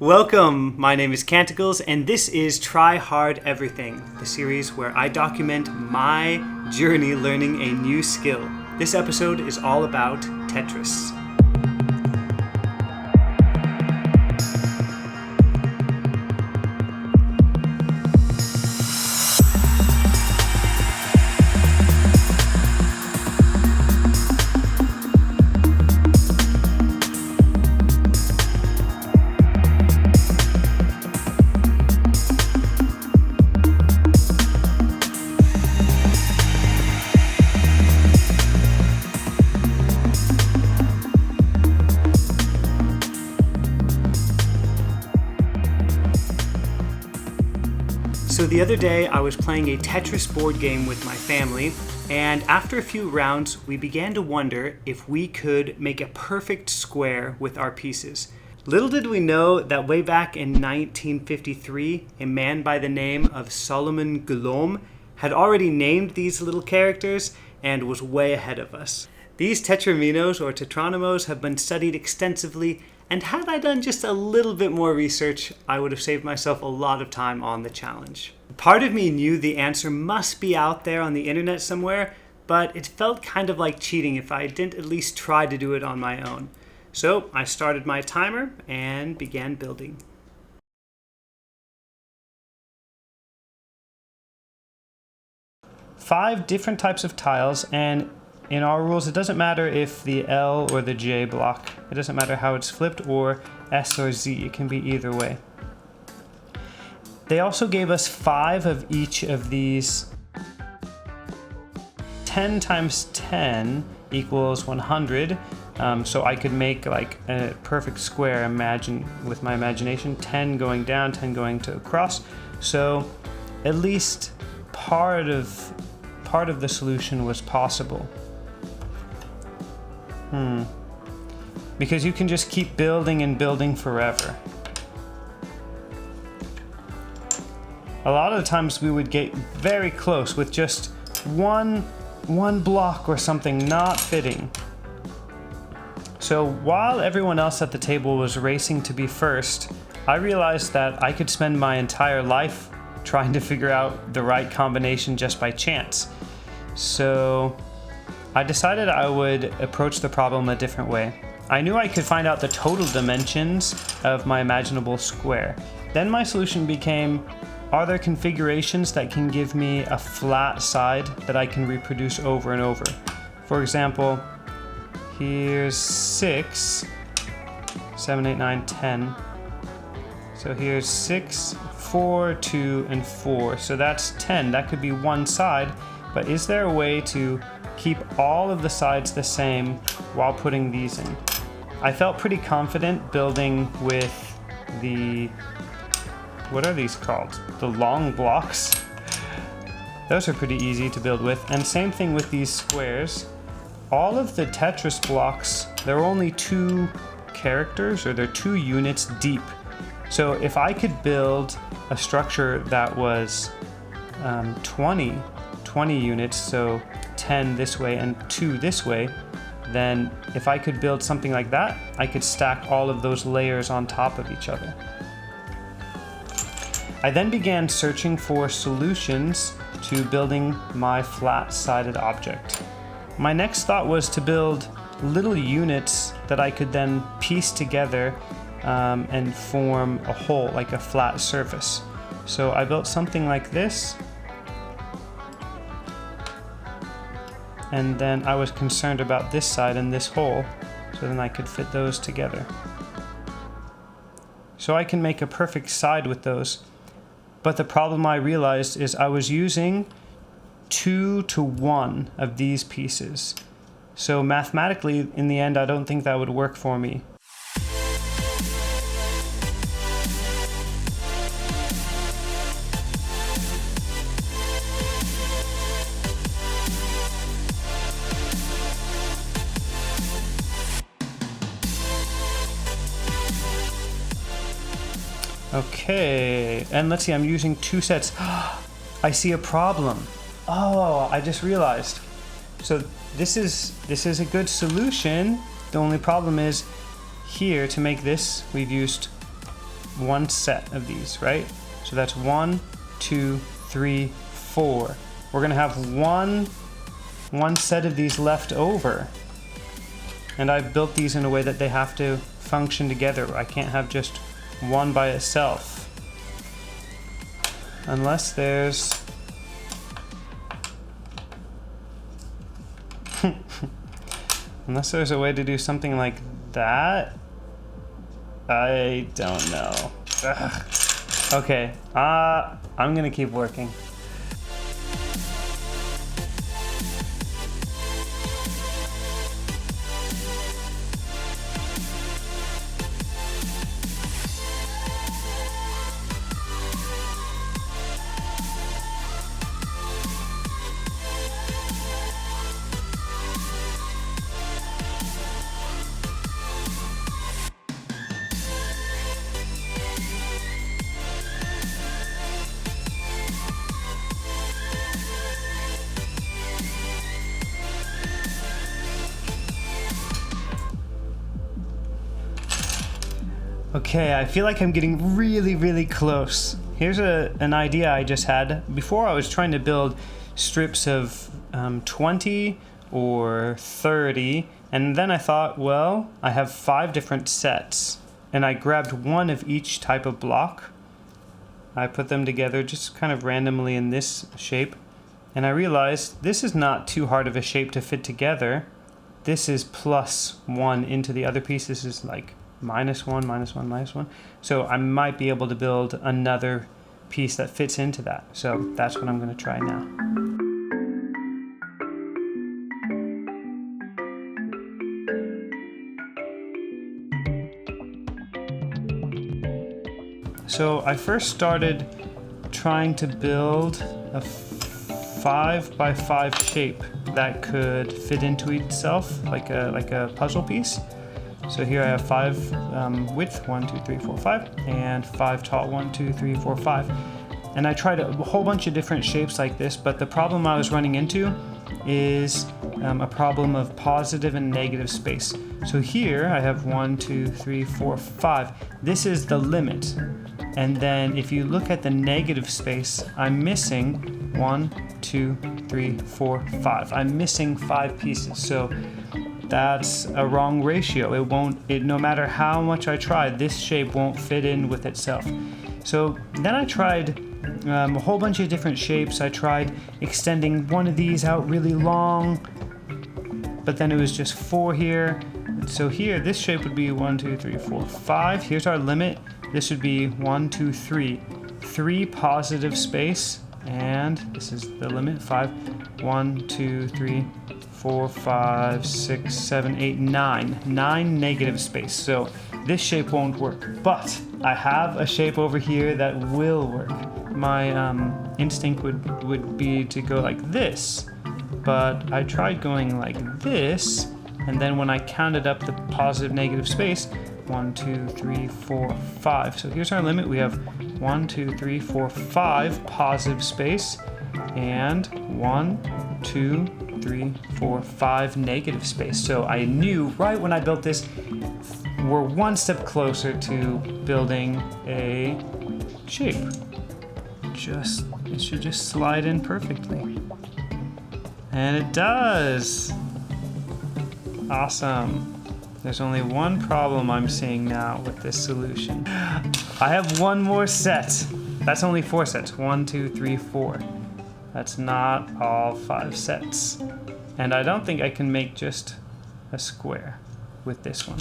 Welcome, my name is Canticles, and this is Tryhard Everything, the series where I document my journey learning a new skill. This episode is all about Tetris. So the other day I was playing a Tetris board game with my family, and after a few rounds we began to wonder if we could make a perfect square with our pieces. Little did we know that way back in 1953, a man by the name of Solomon Golomb had already named these little characters and was way ahead of us. These tetraminos or tetronymos have been studied extensively, and had I done just a little bit more research, I would have saved myself a lot of time on the challenge. Part of me knew the answer must be out there on the internet somewhere, but it felt kind of like cheating if I didn't at least try to do it on my own. So I started my timer and began building. Five different types of tiles, and in our rules, it doesn't matter if the L or the J block. It doesn't matter how it's flipped, or S or Z. It can be either way. They also gave us 5 of each of these. 10 times 10 equals 100. So I could make like a perfect square, imagine with my imagination, 10 going down, 10 going to across. So at least part of the solution was possible. Because you can just keep building and building forever. A lot of the times we would get very close with just one block or something not fitting. So while everyone else at the table was racing to be first, I realized that I could spend my entire life trying to figure out the right combination just by chance. So I decided I would approach the problem a different way. I knew I could find out the total dimensions of my imaginable square. Then my solution became, are there configurations that can give me a flat side that I can reproduce over and over? For example, here's 6, 7, 8, 9, 10. So here's 6, 4, 2, and 4. So that's 10. That could be one side, but is there a way to keep all of the sides the same while putting these in? I felt pretty confident building with the, what are these called? The long blocks. Those are pretty easy to build with. And same thing with these squares. All of the Tetris blocks, they're only 2 characters, or they're 2 units deep. So if I could build a structure that was 20 units, so 10 this way and 2 this way, then if I could build something like that, I could stack all of those layers on top of each other. I then began searching for solutions to building my flat-sided object. My next thought was to build little units that I could then piece together and form a whole, like a flat surface. So I built something like this, and then I was concerned about this side and this hole, so then I could fit those together. So I can make a perfect side with those. But the problem I realized is I was using 2 to 1 of these pieces. So mathematically, in the end, I don't think that would work for me. Okay, and let's see, I'm using 2 sets. I see a problem. Oh, I just realized. So this is a good solution. The only problem is here to make this, we've used one set of these, right? So that's 1, 2, 3, 4. We're gonna have one set of these left over. And I've built these in a way that they have to function together. I can't have just one by itself. Unless there's... Unless there's a way to do something like that. I don't know. Ugh. Okay, I'm gonna keep working. Okay, I feel like I'm getting really, really close. Here's an idea I just had. Before I was trying to build strips of 20 or 30, and then I thought, well, I have 5 different sets, and I grabbed one of each type of block. I put them together just kind of randomly in this shape, and I realized this is not too hard of a shape to fit together. This is +1 into the other piece. This is like -1, -1, -1. So I might be able to build another piece that fits into that. So that's what I'm going to try now. So I first started trying to build a 5 by 5 shape that could fit into itself like a puzzle piece. So here I have 5 width, 1, 2, 3, 4, 5, and 5 tall, 1, 2, 3, 4, 5. And I tried a whole bunch of different shapes like this, but the problem I was running into is a problem of positive and negative space. So here I have 1, 2, 3, 4, 5. This is the limit. And then if you look at the negative space, I'm missing 1, 2, 3, 4, 5. I'm missing 5 pieces. So that's a wrong ratio. No matter how much I try, this shape won't fit in with itself. So then I tried a whole bunch of different shapes. I tried extending one of these out really long, but then it was just 4 here. So here, this shape would be 1, 2, 3, 4, 5. Here's our limit. This would be 1, 2, 3. 3 positive space, and this is the limit, 5. 1, 2, 3, 4, 5, 6, 7, 8, 9. 9 negative space. So this shape won't work, but I have a shape over here that will work. My instinct would be to go like this, but I tried going like this, and then when I counted up the positive negative space, 1, 2, 3, 4, 5. So here's our limit. We have 1, 2, 3, 4, 5 positive space, and 1, 2, 3, 4, 5 negative space. So I knew right when I built this, we're one step closer to building a shape. It should just slide in perfectly. And it does. Awesome. There's only one problem I'm seeing now with this solution. I have one more set. That's only 4 sets. 1, 2, 3, 4. That's not all 5 sets. And I don't think I can make just a square with this one.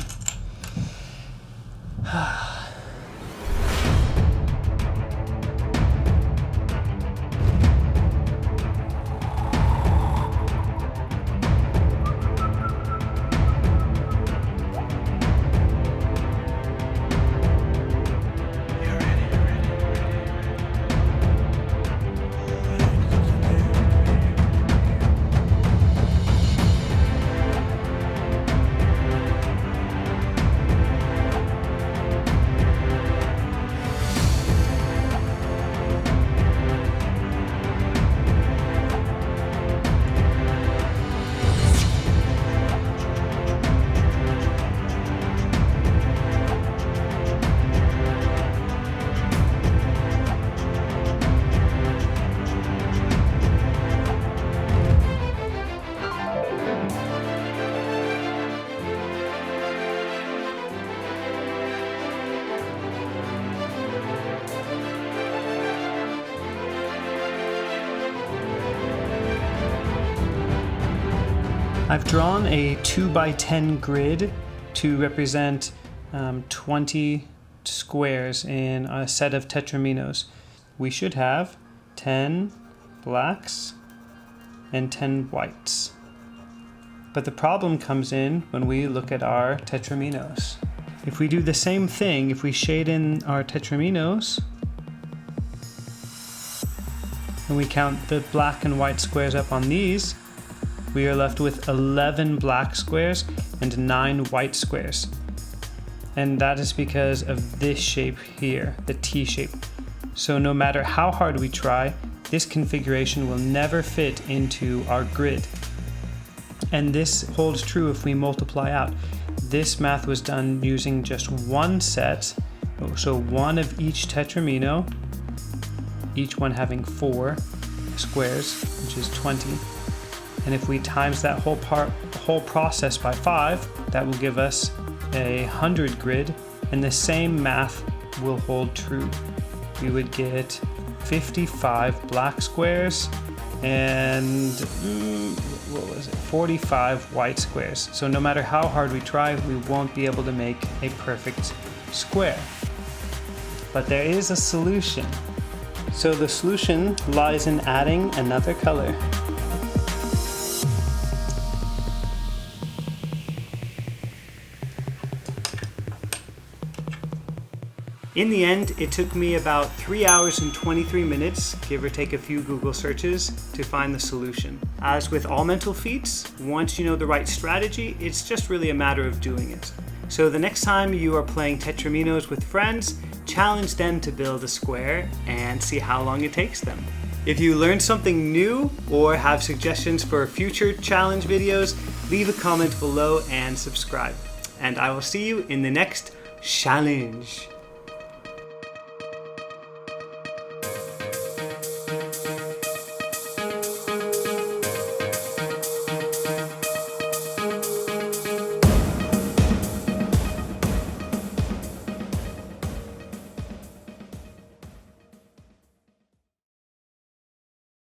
I've drawn a 2x10 grid to represent 20 squares in a set of tetraminos. We should have 10 blacks and 10 whites. But the problem comes in when we look at our tetraminos. If we do the same thing, if we shade in our tetraminos, and we count the black and white squares up on these, we are left with 11 black squares and 9 white squares. And that is because of this shape here, the T shape. So no matter how hard we try, this configuration will never fit into our grid. And this holds true if we multiply out. This math was done using just one set, so one of each tetramino, each one having 4 squares, which is 20. And if we times that whole process by 5, that will give us 100 grid, and the same math will hold true. We would get 55 black squares and 45 white squares. So no matter how hard we try, we won't be able to make a perfect square. But there is a solution. So the solution lies in adding another color. In the end, it took me about 3 hours and 23 minutes, give or take a few Google searches, to find the solution. As with all mental feats, once you know the right strategy, it's just really a matter of doing it. So the next time you are playing tetraminos with friends, challenge them to build a square and see how long it takes them. If you learned something new or have suggestions for future challenge videos, leave a comment below and subscribe. And I will see you in the next challenge.